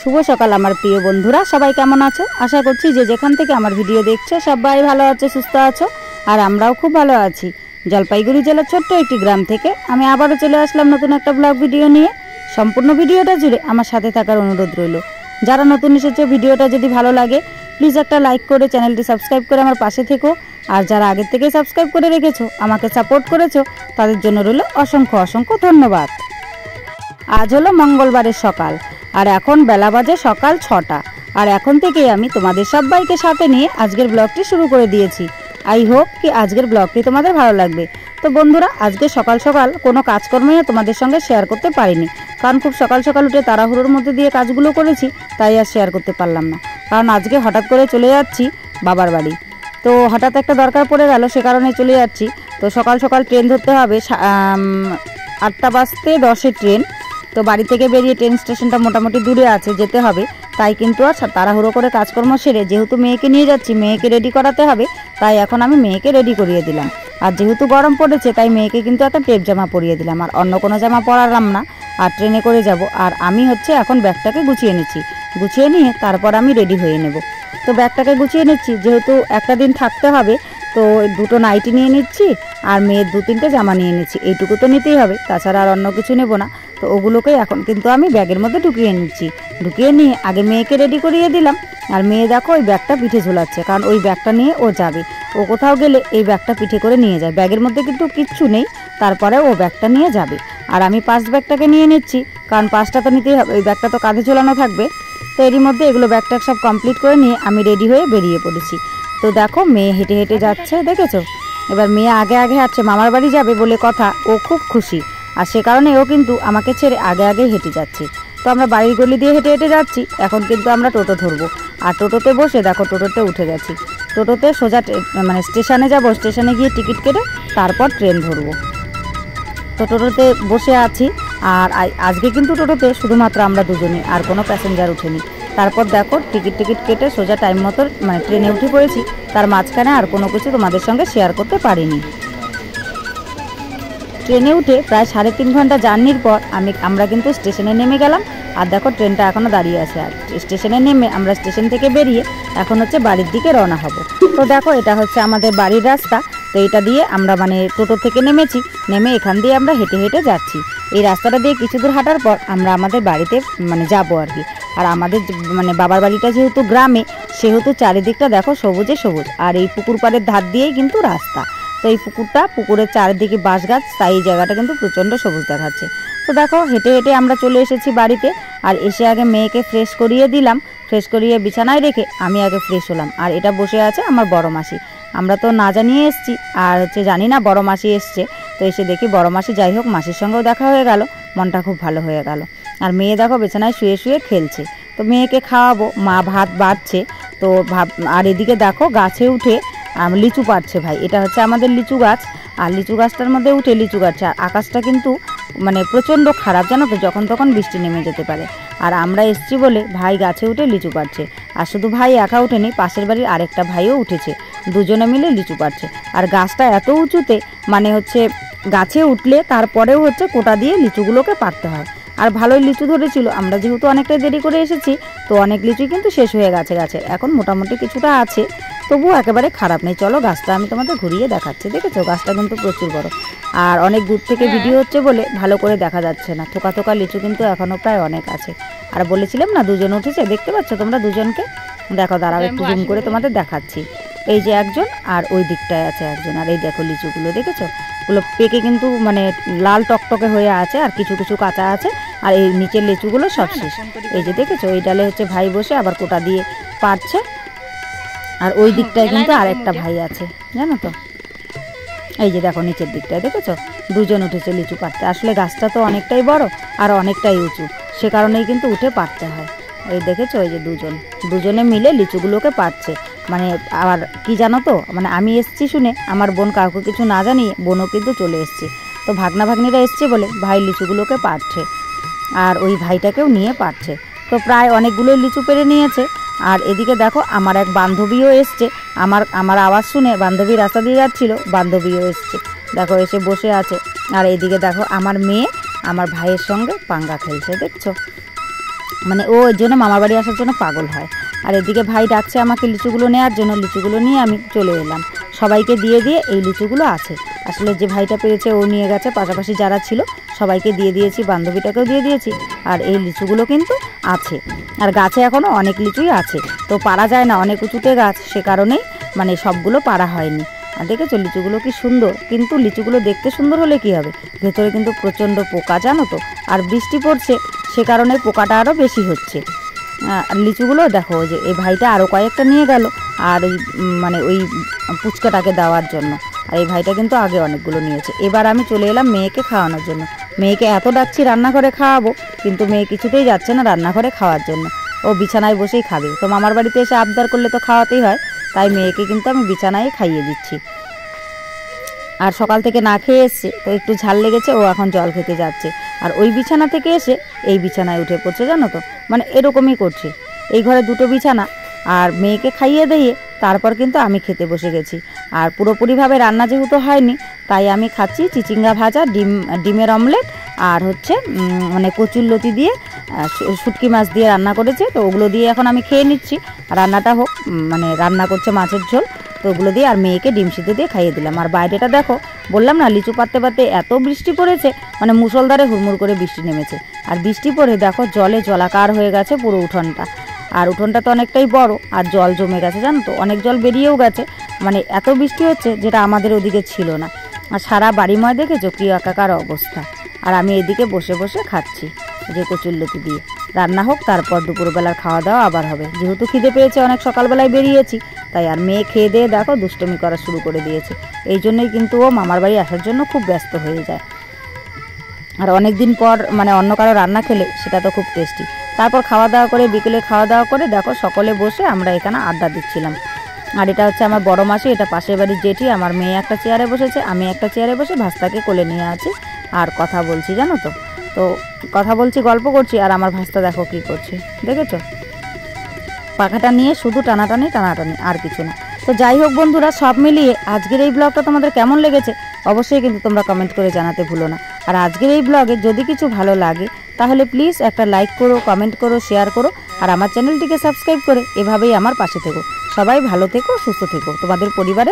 শুভ সকাল আমার প্রিয় বন্ধুরা, সবাই কেমন আছো? আশা করছি যে যেখান থেকে আমার ভিডিও দেখছো সবাই ভালো আছো, সুস্থ আছো। আর আমরাও খুব ভালো আছি। জলপাইগুড়ি জেলার ছোট্ট একটি গ্রাম থেকে আমি আবারও চলে আসলাম নতুন একটা ব্লগ ভিডিও নিয়ে। সম্পূর্ণ ভিডিওটা জুড়ে আমার সাথে থাকার অনুরোধ রইল। যারা নতুন এসেছো, ভিডিওটা যদি ভালো লাগে প্লিজ একটা লাইক করে চ্যানেলটি সাবস্ক্রাইব করে আমার পাশে থেকো। আর যারা আগের থেকে সাবস্ক্রাইব করে রেখেছো, আমাকে সাপোর্ট করেছো, তাদের জন্য রইল অসংখ্য অসংখ্য ধন্যবাদ। আজ হলো মঙ্গলবারের সকাল, আর এখন বেলা বাজে সকাল 6টা। আর এখন থেকেই আমি তোমাদের সবাইকে সাথে নিয়ে আজকের ব্লগটি শুরু করে দিয়েছি। আই হোপ কি আজকের ব্লগটি তোমাদের ভালো লাগবে। তো বন্ধুরা, আজকে সকাল সকাল কোনো কাজকর্মই তোমাদের সঙ্গে শেয়ার করতে পারিনি, কারণ খুব সকাল সকাল উঠে তাড়াহুড়োর মধ্যে দিয়ে কাজগুলো করেছি, তাই আর শেয়ার করতে পারলাম না। কারণ আজকে হঠাৎ করে চলে যাচ্ছি বাবার বাড়ি, তো হঠাৎ একটা দরকার পড়ে গেল, সে কারণে চলে যাচ্ছি। তো সকাল সকাল ট্রেন ধরতে হবে, 8টা বাজতে 10-এর ট্রেন। তো বাড়ি থেকে বেরিয়ে ট্রেন স্টেশনটা মোটামুটি দূরে আছে, যেতে হবে। তাই কিন্তু আর তাড়াহুড়ো করে কাজকর্ম সেরে, যেহেতু মেয়েকে নিয়ে যাচ্ছি, মেয়েকে রেডি করাতে হবে, তাই এখন আমি মেয়েকে রেডি করিয়ে দিলাম। আর যেহেতু গরম পড়েছে, তাই মেয়েকে কিন্তু একটা টেপ জামা পরিয়ে দিলাম, আর অন্য কোনো জামা পরালাম না। আর ট্রেনে করে যাব। আর আমি এখন ব্যাগটাকে গুছিয়ে নিচ্ছি, গুছিয়ে নিয়ে তারপর আমি রেডি হয়ে নেব। তো ব্যাগটাকে গুছিয়ে নিচ্ছি, যেহেতু একটা দিন থাকতে হবে, তো 2টো নাইটি নিয়ে নিচ্ছি, আর মেয়ের 2-3টে জামা নিয়ে নিচ্ছি। এইটুকু তো নিতেই হবে, তাছাড়া আর অন্য কিছু নেব না। তো ওগুলোকেই এখন কিন্তু আমি ব্যাগের মধ্যে ঢুকিয়ে নিচ্ছি। ঢুকিয়ে নিয়ে আগে মেয়েকে রেডি করিয়ে দিলাম। আর মেয়ে দেখো ওই ব্যাগটা পিঠে ঝোলাচ্ছে, কারণ ওই ব্যাগটা নিয়ে ও যাবে। ও কোথাও গেলে এই ব্যাগটা পিঠে করে নিয়ে যায়। ব্যাগের মধ্যে কিন্তু কিচ্ছু নেই, তারপরে ও ব্যাগটা নিয়ে যাবে। আর আমি পাশ ব্যাগটাকে নিয়ে নিচ্ছি, কারণ পাশটা তো নিতেই হবে, ওই ব্যাগটা তো কাঁধে ঝোলানো থাকবে। তো এরই মধ্যে এগুলো ব্যাগটা সব কমপ্লিট করে নিয়ে আমি রেডি হয়ে বেরিয়ে পড়েছি। তো দেখো মেয়ে হেঁটে হেঁটে যাচ্ছে, দেখেছো? এবার মেয়ে আগে আগে হাঁটছে, মামার বাড়ি যাবে বলে কথা, ও খুব খুশি। আর সে কারণে ও কিন্তু আমাকে ছেড়ে আগে আগে হেঁটে যাচ্ছে। তো আমরা বাড়ির গলি দিয়ে হেঁটে হেঁটে যাচ্ছি। এখন কিন্তু আমরা টোটো ধরবো। আর টোটোতে বসে দেখো টোটোতে উঠে গেছি। টোটোতে সোজা মানে স্টেশনে যাব, স্টেশনে গিয়ে টিকিট কেটে তারপর ট্রেন ধরবো। তো টোটোতে বসে আছি। আর আজকে কিন্তু টোটোতে শুধুমাত্র আমরা দুজনই, আর কোনো প্যাসেঞ্জার উঠেনি। তারপর দেখো টিকিট কেটে সোজা টাইম মতো মানে ট্রেনে উঠে পড়েছি। তার মাঝখানে আর কোনো কিছু তোমাদের সঙ্গে শেয়ার করতে পারিনি। ট্রেনে উঠে প্রায় 3.5 ঘন্টা জার্নির পর আমরা কিন্তু স্টেশনে নেমে গেলাম। আর দেখো ট্রেনটা এখনও দাঁড়িয়ে আছে। আর স্টেশনে নেমে আমরা স্টেশন থেকে বেরিয়ে এখন বাড়ির দিকে রওনা হব। তো দেখো এটা আমাদের বাড়ির রাস্তা। তো এটা দিয়ে আমরা মানে টোটো থেকে নেমেছি, নেমে এখান দিয়ে আমরা হেঁটে হেঁটে যাচ্ছি। এই রাস্তাটা দিয়ে কিছু দূর হাঁটার পর আমরা আমাদের বাড়িতে মানে যাবো আর কি। আর আমাদের মানে বাবার বাড়িটা যেহেতু গ্রামে, সেহেতু চারিদিকটা দেখো সবুজে সবুজ। আর এই পুকুর পাড়ের ধার দিয়েই কিন্তু রাস্তা। তো এই পুকুরের চারিদিকে বাঁশ গাছ, তাই এই জায়গাটা কিন্তু প্রচণ্ড সবুজ দেখাচ্ছে। তো দেখো হেঁটে হেঁটে আমরা চলে এসেছি বাড়িতে। আর এসে আগে মেয়েকে ফ্রেশ করিয়ে দিলাম। ফ্রেশ করিয়ে বিছানায় রেখে আমি আগে ফ্রেশ হলাম। আর এটা বসে আছে আমার বড় মাসি। আমরা তো না জানিয়ে এসছি, আর জানি না বড় মাসি এসছে। তো এসে দেখি বড় মাসি, যাই হোক মাসির সঙ্গেও দেখা হয়ে গেল, মনটা খুব ভালো হয়ে গেল। আর মেয়ে দেখো বিছানায় শুয়ে শুয়ে খেলছে। তো মেয়েকে খাওয়াবো, মা ভাত বাড়ছে। তো আর এদিকে দেখো গাছে উঠে লিচু পাড়ছে ভাই। এটা আমাদের লিচু গাছ। আর লিচু গাছটার মধ্যে উঠে লিচু গাছে। আর আকাশটা কিন্তু মানে প্রচণ্ড খারাপ, জানো তো, যখন তখন বৃষ্টি নেমে যেতে পারে। আর আমরা এসছি বলে ভাই গাছে উঠে লিচু পাড়ছে। আর শুধু ভাই একা উঠেনি, পাশের বাড়ির আরেকটা ভাইও উঠেছে, দুজনে মিলে লিচু পাড়ছে। আর গাছটা এত উঁচুতে, মানে গাছে উঠলে তারপরেও কোটা দিয়ে লিচুগুলোকে পাড়তে হয়। আর ভালোই লিচু ধরেছিল। আমরা যেহেতু অনেকটাই দেরি করে এসেছি, তো অনেক লিচুই কিন্তু শেষ হয়ে গেছে গাছে। এখন মোটামুটি কিছুটা আছে, তবুও একেবারে খারাপ নেই। চলো গাছটা আমি তোমাদের ঘুরিয়ে দেখাচ্ছি। দেখেছো গাছটা কিন্তু প্রচুর বড়। আর অনেক দূর থেকে ভিডিও হচ্ছে বলে ভালো করে দেখা যাচ্ছে না। থোকা থোকা লিচু কিন্তু এখনও প্রায় অনেক আছে। আর বলেছিলাম না দুজন উঠেছে, দেখতে পাচ্ছ তোমরা দুজনকে? দেখো দাঁড়াও একটু জুম করে তোমাদের দেখাচ্ছি। এই যে একজন, আর ওই দিকটায় আছে একজন। আর এই দেখো লিচুগুলো দেখেছো, ওগুলো পেকে কিন্তু মানে লাল টকটকে হয়ে আছে, আর কিছু কিছু কাঁচা আছে। আর এই নিচের লিচুগুলো সব শেষ। এই যে দেখেছো, এই ডালে ভাই বসে আবার কোটা দিয়ে পাড়ছে। আর ওই দিকটায় কিন্তু আরেকটা ভাই আছে, জানো তো। এই যে দেখো নিচের দিকটায় দেখেছো, দুজন উঠেছে লিচু পাড়তে। আসলে গাছটা তো অনেকটাই বড় আর অনেকটাই উঁচু, সে কারণেই কিন্তু উঠে পাড়তে হয়। এই দেখেছো, এই যে দুজনে মিলে লিচুগুলোকে পাড়ছে। মানে আর কি জানো তো, মানে আমি এসছি শুনে আমার বোন কাউকে কিছু না জানিয়ে বোনও কিন্তু চলে এসছে। তো ভাগনা ভাগ্নিরা এসছে বলে ভাই লিচুগুলোকে পাড়ছে, আর ওই ভাইটাকেও নিয়ে পাড়ছে। তো প্রায় অনেকগুলোই লিচু পেরে নিয়েছে। আর এদিকে দেখো আমার এক বান্ধবীও এসছে। আমার আওয়াজ শুনে বান্ধবী রাস্তা দিয়ে যাচ্ছিল, বান্ধবীও এসছে। দেখো এসে বসে আছে। আর এদিকে দেখো আমার মেয়ে আমার ভাইয়ের সঙ্গে পাঙ্গা খেলছে, দেখছো। মানে ও এর জন্য মামার বাড়ি আসার জন্য পাগল হয়। আর এদিকে ভাই ডাকছে আমাকে লিচুগুলো নেওয়ার জন্য, লিচুগুলো নিয়ে আমি চলে এলাম। সবাইকে দিয়ে দিয়ে এই লিচুগুলো আছে, আসলে যে ভাইটা পেয়েছে ও নিয়ে গেছে, পাশাপাশি যারা ছিল সবাইকে দিয়ে দিয়েছি, বান্ধবীটাকেও দিয়ে দিয়েছি। আর এই লিচুগুলো কিন্তু আছে, আর গাছে এখনও অনেক লিচুই আছে, তো পারা যায় না, অনেক উঁচুতে গাছ, সে কারণেই মানে সবগুলো পারা হয়নি। আর দেখেছো লিচুগুলো কি সুন্দর, কিন্তু লিচুগুলো দেখতে সুন্দর হলে কি হবে, ভেতরে কিন্তু প্রচণ্ড পোকা, জানো তো। আর বৃষ্টি পড়ছে, সে কারণে পোকাটা আরও বেশি হচ্ছে। আর লিচুগুলো দেখো যে এই ভাইটা আরও কয়েকটা নিয়ে গেল, আর ওই মানে ওই পুচকাটাকে দেওয়ার জন্য। আর এই ভাইটা কিন্তু আগে অনেকগুলো নিয়েছে। এবার আমি চলে এলাম মেয়েকে খাওয়ানোর জন্য। মেয়েকে এত ডাকছি রান্নাঘরে খাওয়াবো, কিন্তু মেয়ে কিছুতেই যাচ্ছে না রান্নাঘরে খাওয়ার জন্য, ও বিছানায় বসেই খাবে। তো মামার বাড়িতে এসে আবদার করলে তো খাওয়াতেই হয়, তাই মেয়েকে কিন্তু আমি বিছানায় খাইয়ে দিচ্ছি। আর সকাল থেকে না খেয়ে এসছে, তো একটু ঝাল লেগেছে, ও এখন জল খেতে যাচ্ছে। আর ওই বিছানা থেকে এসে এই বিছানায় উঠে পড়ছে, জানো তো, মানে এরকমই করছে। এই ঘরে দুটো বিছানা, আর মেয়েকে খাইয়ে দিয়ে তারপর কিন্তু আমি খেতে বসে গেছি। আর পুরোপুরিভাবে রান্না যেহেতু হয়নি, তাই আমি খাচ্ছি চিচিঙ্গা ভাজা, ডিমের অমলেট, আর হচ্ছে মানে কচুরলতি দিয়ে শুটকি মাছ দিয়ে রান্না করেছে, তো ওগুলো দিয়ে এখন আমি খেয়ে নিচ্ছি। রান্নাটা হোক, মানে রান্না করছে মাছের ঝোল, তো ওগুলো দিয়ে আর মেয়েকে ডিম সিদ্ধ দিয়ে খাইয়ে দিলাম। আর বাইরেটা দেখো, বললাম না লিচু পাততে পাততে এত বৃষ্টি পড়েছে, মানে মুষলধারে হুড়মুড় করে বৃষ্টি নেমেছে। আর বৃষ্টি পড়ে দেখো জলে জলাকার হয়ে গেছে পুরো উঠোনটা। আর উঠোনটা তো অনেকটাই বড়, আর জল জমে গেছে, জানো তো, অনেক জল বেরিয়েও গেছে। মানে এত বৃষ্টি হচ্ছে, যেটা আমাদের ওদিকে ছিল না। আর সারা বাড়িময় দেখেছো কি একাকার অবস্থা। আর আমি এদিকে বসে বসে খাচ্ছি যে কচুরলতি দিয়ে। রান্না হোক, তারপর দুপুরবেলার খাওয়া দাওয়া আবার হবে। যেহেতু খিদে পেয়েছে, অনেক সকালবেলায় বেরিয়েছি, তাই। আর মেয়ে খেয়ে দিয়ে দেখো দুষ্টুমি করা শুরু করে দিয়েছে। এই জন্যই কিন্তু ও মামার বাড়ি আসার জন্য খুব ব্যস্ত হয়ে যায়। আর অনেক দিন পর মানে অন্য কারো রান্না খেলে সেটা তো খুব টেস্টি। তারপর খাওয়া দাওয়া করে, বিকেলে খাওয়া দাওয়া করে দেখো সকলে বসে আমরা এখানে আড্ডা দিচ্ছিলাম। আর এটা হচ্ছে আমার বড় মাসি, এটা পাশের বাড়ির জেঠি। আমার মেয়ে একটা চেয়ারে বসেছে, আমি একটা চেয়ারে বসে ভাস্তাকে কোলে নিয়ে আছি আর কথা বলছি, জানো তো। তো কথা বলছি, গল্প করছি, আর আমার ভাস্তা দেখো কি করছে, দেখেছো, পাখাটা নিয়ে শুধু টানাটানি টানাটানি, আর কিছু না। তো যাই হোক বন্ধুরা, সব মিলিয়ে আজকের এই ব্লগটা তোমাদের কেমন লেগেছে অবশ্যই কিন্তু তোমরা কমেন্ট করে জানাতে ভুলো না। আর আজকের এই ব্লগে যদি কিছু ভালো লাগে তাহলে প্লিজ একটা লাইক করো, কমেন্ট করো, শেয়ার করো, আর আমার চ্যানেলটিকে সাবস্ক্রাইব করে এভাবেই আমার পাশে থেকো। সবাই ভালো থেকো, সুস্থ থেকো, তোমাদের পরিবারে